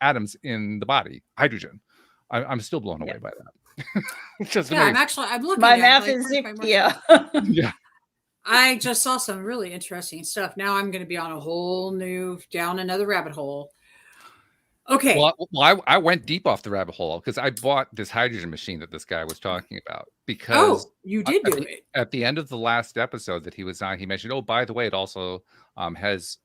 atoms in the body, hydrogen. I'm still blown away by that. I'm looking. My math is yeah. I just saw some really interesting stuff. Now I'm going to be on a whole new down another rabbit hole. Okay. Well, I went deep off the rabbit hole because I bought this hydrogen machine that this guy was talking about. Because you did do it at the end of the last episode that he was on. He mentioned, by the way, it also has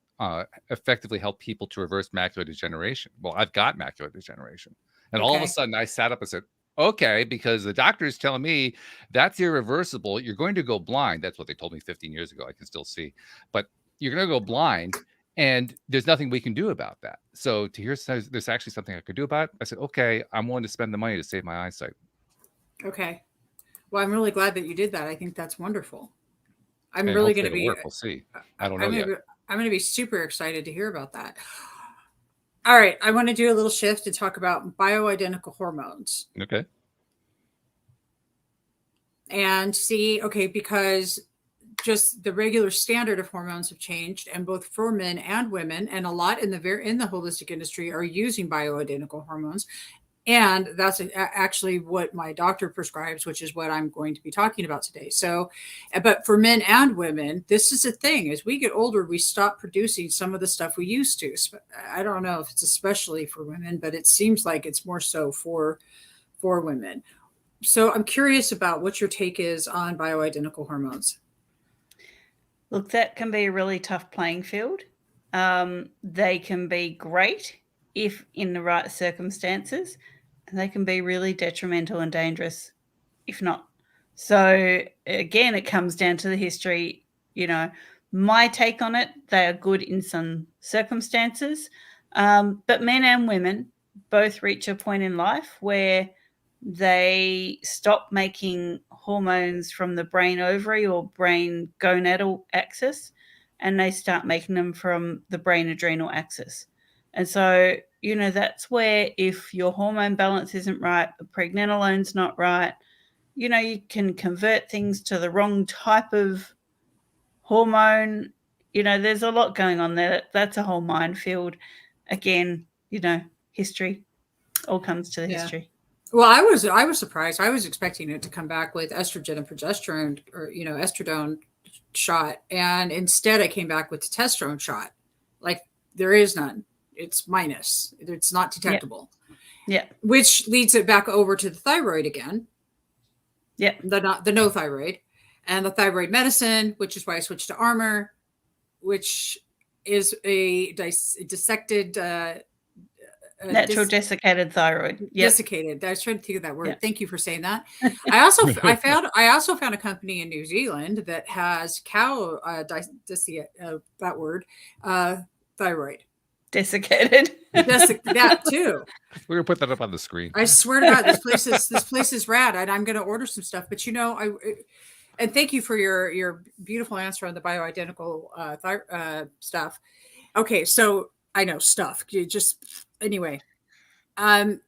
effectively helped people to reverse macular degeneration. Well, I've got macular degeneration, and all of a sudden I sat up and said, okay, because the doctor is telling me that's irreversible. You're going to go blind. That's what they told me 15 years ago. I can still see, but you're going to go blind, and there's nothing we can do about that. So to hear there's actually something I could do about it, I said, okay, I'm willing to spend the money to save my eyesight. Okay. Well, I'm really glad that you did that. I think that's wonderful. I'm really going to be. We'll see. I don't know yet. I'm going to be super excited to hear about that. All right, I want to do a little shift and talk about bioidentical hormones. Okay. And because just the regular standard of hormones have changed, and both for men and women, and a lot in the holistic industry are using bioidentical hormones. And that's actually what my doctor prescribes, which is what I'm going to be talking about today. So, but for men and women, this is a thing. As we get older, we stop producing some of the stuff we used to. I don't know if it's especially for women, but it seems like it's more so for women. So I'm curious about what your take is on bioidentical hormones. Look, that can be a really tough playing field. They can be great if in the right circumstances, and they can be really detrimental and dangerous if not. So again, it comes down to the history. My take on it, they are good in some circumstances, but men and women both reach a point in life where they stop making hormones from the brain ovary or brain gonadal axis, and they start making them from the brain adrenal axis. And so, that's where if your hormone balance isn't right, the pregnenolone's not right, you can convert things to the wrong type of hormone. There's a lot going on there. That's a whole minefield. Again, history all comes to the history. Well, I was surprised. I was expecting it to come back with estrogen and progesterone or, estradiol shot. And instead I came back with testosterone shot. Like there is none. It's minus. It's not detectable. Yeah. Which leads it back over to the thyroid again. Yeah. The no thyroid and the thyroid medicine, which is why I switched to Armor, which is a dissected, natural desiccated thyroid. Yep. Desiccated. I was trying to think of that word. Yep. Thank you for saying that. I also found a company in New Zealand that has cow that word thyroid. Desiccated. That too. We're gonna put that up on the screen. I swear to God, this place is rad, and I'm gonna order some stuff. But And thank you for your beautiful answer on the bioidentical stuff. Okay, so I know stuff. You just anyway. Right.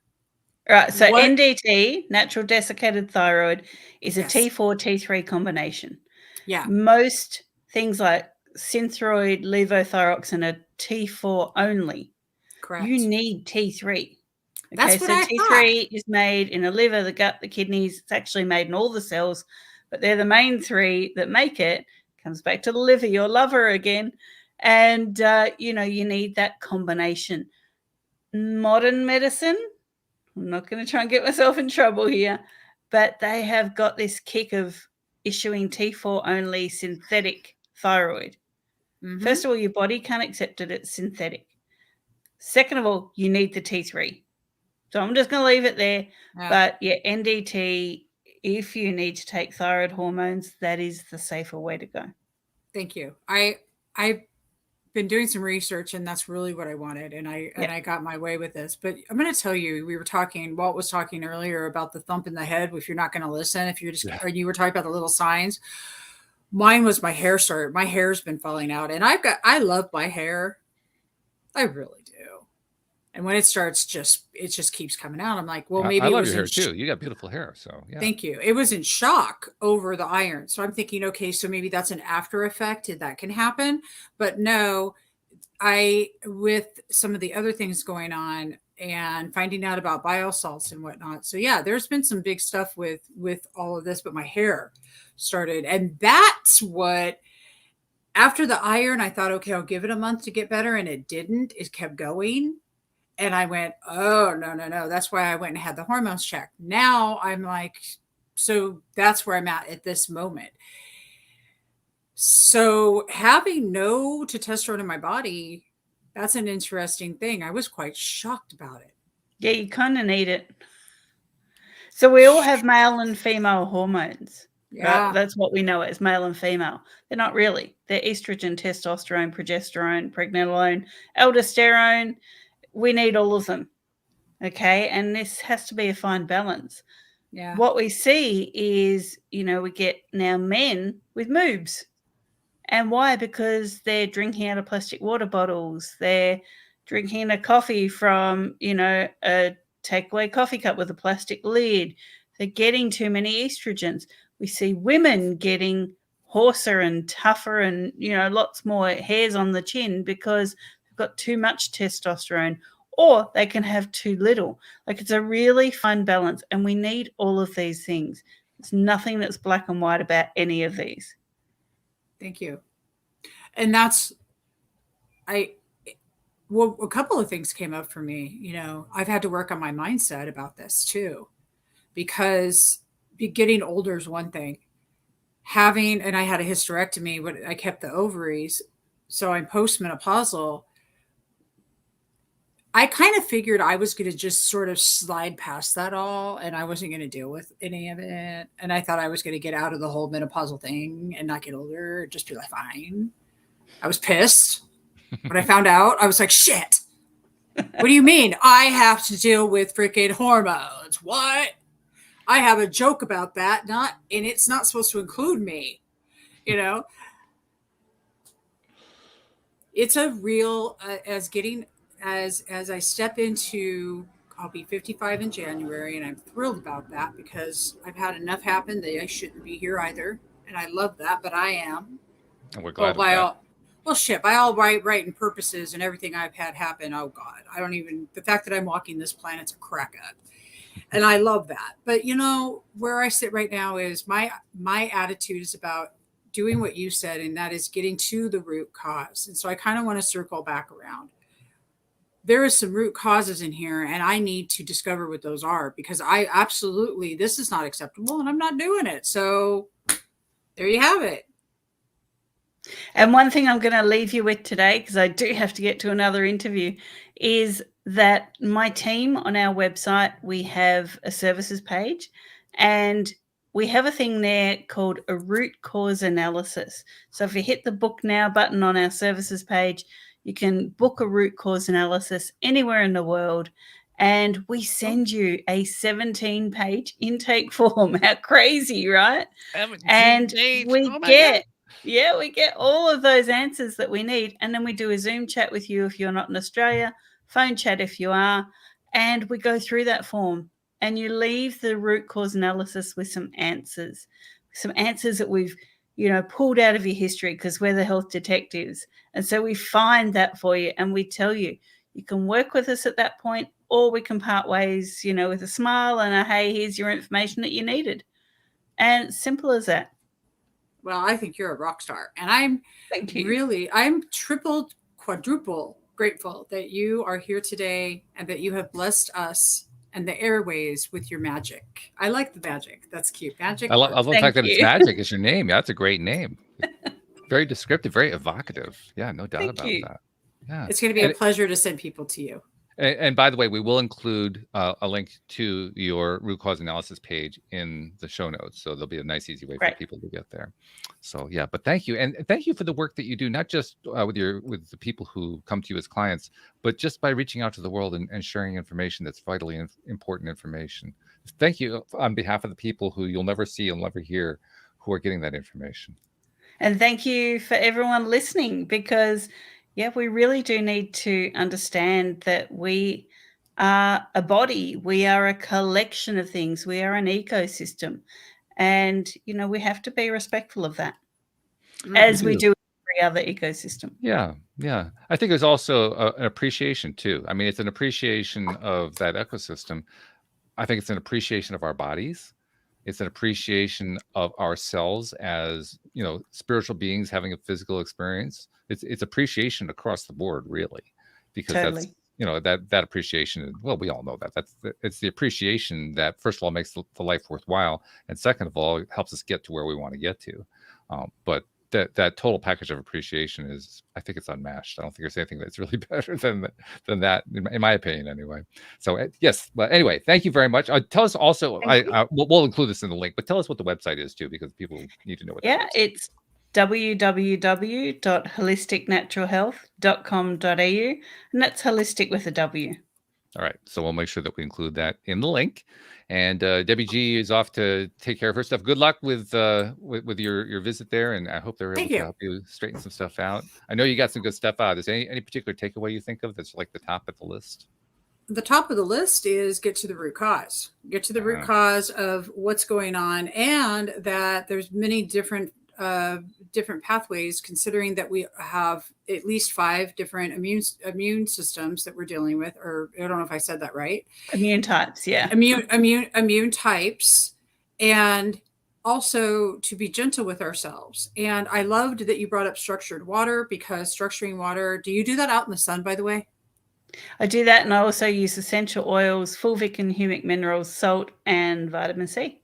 So What? NDT, natural desiccated thyroid, is a Yes. T4 T3 combination. Yeah. Most things like synthroid, levothyroxine are T4 only. Correct. You need T3. That's Okay, what so I T3 is made in the liver, the gut, the kidneys. It's actually made in all the cells, but they're the main three that make it. Comes back to the liver, your lover again. And, you need that combination. Modern medicine, I'm not going to try and get myself in trouble here, but they have got this kick of issuing T4 only synthetic thyroid. Mm-hmm. First of all, your body can't accept it. It's synthetic. Second of all, you need the T3. So I'm just going to leave it there. Yeah. But yeah, NDT, if you need to take thyroid hormones, that is the safer way to go. Thank you. I've been doing some research, and that's really what I wanted. And I got my way with this. But I'm going to tell you, Walt was talking earlier about the thump in the head. If you're not going to listen, if you're just, or you were talking about the little signs. Mine was my hair's been falling out, and I love my hair. I really do. And when it starts, it just keeps coming out. I'm like, well, maybe I it love was your hair too. You got beautiful hair, so yeah. Thank you. It was in shock over the iron. So I'm thinking, okay, so maybe that's an after effect that can happen. But no, with some of the other things going on and finding out about biosalts and whatnot. So yeah, there's been some big stuff with all of this, but my hair started. And that's what, after the iron, I thought, okay, I'll give it a month to get better. And it didn't. It kept going. And I went, oh, no. That's why I went and had the hormones checked. Now I'm like, so that's where I'm at this moment. So having no testosterone in my body, that's an interesting thing. I was quite shocked about it. Yeah, you kind of need it. So we all have male and female hormones. Yeah. Right? That's what we know as male and female. They're not really. They're estrogen, testosterone, progesterone, pregnenolone, aldosterone. We need all of them. Okay. And this has to be a fine balance. Yeah. What we see is, we get now men with moobs. And why? Because they're drinking out of plastic water bottles. They're drinking a coffee from, a takeaway coffee cup with a plastic lid. They're getting too many estrogens. We see women getting hoarser and tougher and, lots more hairs on the chin because they've got too much testosterone, or they can have too little. Like, it's a really fine balance, and we need all of these things. There's nothing that's black and white about any of these. Thank you. And that's, a couple of things came up for me. I've had to work on my mindset about this too, because getting older is one thing. And I had a hysterectomy, but I kept the ovaries. So I'm postmenopausal. I kind of figured I was going to just sort of slide past that all, and I wasn't going to deal with any of it. And I thought I was going to get out of the whole menopausal thing and not get older, just be like, fine. I was pissed when I found out. I was like, shit. What do you mean? I have to deal with freaking hormones? What? I have a joke about that, and it's not supposed to include me. It's a real as I step into, I'll be 55 in January, and I'm thrilled about that because I've had enough happen that I shouldn't be here either. And I love that, but I am. And we're glad of that. By all right and purposes and everything I've had happen. Oh God, the fact that I'm walking this planet's a crack up. And I love that. But where I sit right now is my attitude is about doing what you said, and that is getting to the root cause. And so I kind of want to circle back around. There is some root causes in here, and I need to discover what those are, because this is not acceptable, and I'm not doing it. So there you have it. And one thing I'm going to leave you with today, because I do have to get to another interview, is that my team on our website, we have a services page, and we have a thing there called a root cause analysis. So if you hit the book now button on our services page, you can book a root cause analysis anywhere in the world, And we send you a 17-page intake form. How crazy, right? And we get all of those answers that we need. And then we do a Zoom chat with you if you're not in Australia, phone chat if you are, and we go through that form. And you leave the root cause analysis with some answers that we've, pulled out of your history, because we're the health detectives. And so we find that for you, and we tell you, you can work with us at that point, or we can part ways, with a smile and a, hey, here's your information that you needed. And simple as that. Well, I think you're a rock star. And I'm triple, quadruple grateful that you are here today and that you have blessed us and the airways with your magic. I like the magic. That's cute. Magic. I love the fact that it's magic is your name. Yeah, that's a great name. Very descriptive, very evocative. Yeah, no doubt about that. Yeah, it's going to be a pleasure to send people to you. And by the way, we will include a link to your root cause analysis page in the show notes. So there'll be a nice, easy way for people to get there. So yeah, but thank you. And thank you for the work that you do, not just with the people who come to you as clients, but just by reaching out to the world and sharing information that's vitally important information. Thank you on behalf of the people who you'll never see, you'll never hear, who are getting that information. And thank you for everyone listening, because we really do need to understand that we are a body. We are a collection of things. We are an ecosystem. And, we have to be respectful of that, as we do every other ecosystem. Yeah. Yeah. I think there's also an appreciation too. I mean, it's an appreciation of that ecosystem. I think it's an appreciation of our bodies. It's an appreciation of ourselves as, spiritual beings having a physical experience. It's appreciation across the board, really, because that's, that appreciation. Well, we all know that it's the appreciation that, first of all, makes the life worthwhile, and second of all, helps us get to where we want to get to. But that total package of appreciation is, I think it's unmatched. I don't think there's anything that's really better than that, in my opinion, anyway. So yes, but anyway, thank you very much. Tell us also, we'll include this in the link, but tell us what the website is too, because people need to know what. Yeah, it's www.holisticnaturalhealth.com.au, and that's holistic with a W. All right, so we'll make sure that we include that in the link. And Debbie G is off to take care of her stuff. Good luck with your visit there, and I hope they're able to help you straighten some stuff out. I know you got some good stuff out. Is there any particular takeaway you think of that's like the top of the list? The top of the list is get to the root cause. Get to the root cause of what's going on, and that there's many different pathways, considering that we have at least 5 different immune systems that we're dealing with, or I don't know if I said that right. Immune types, yeah. Immune types, and also to be gentle with ourselves. And I loved that you brought up structured water, because structuring water, do you do that out in the sun, by the way? I do that, and I also use essential oils, fulvic and humic minerals, salt, and vitamin C.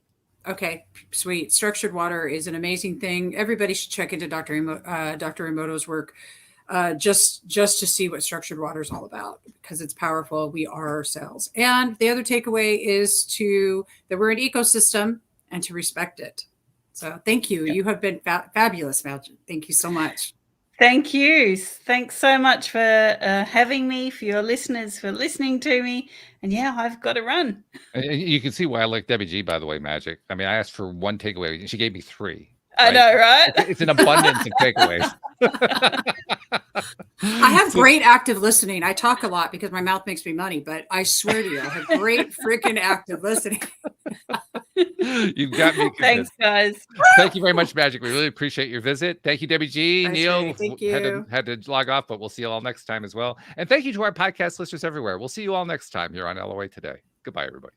Okay, sweet. Structured water is an amazing thing. Everybody should check into Dr. Emoto's work just to see what structured water is all about, because it's powerful. We are our cells. And the other takeaway is that we're an ecosystem and to respect it. So thank you. Yep. You have been fabulous, Magic. Thank you so much. Thank you. Thanks so much for having me, for your listeners, for listening to me. And yeah, I've got to run. You can see why I like Debbie G, by the way, Magic. I mean, I asked for 1 takeaway, and she gave me 3. I know, right? It's an abundance of takeaways. I have great active listening. I talk a lot because my mouth makes me money, but I swear to you, I have great freaking active listening. You've got me convinced. Thanks, guys. Thank you very much, Magic. We really appreciate your visit. Thank you, Debbie G. Neil thank you. Had to log off, but we'll see you all next time as well. And thank you to our podcast listeners everywhere. We'll see you all next time here on LOA Today. Goodbye, everybody.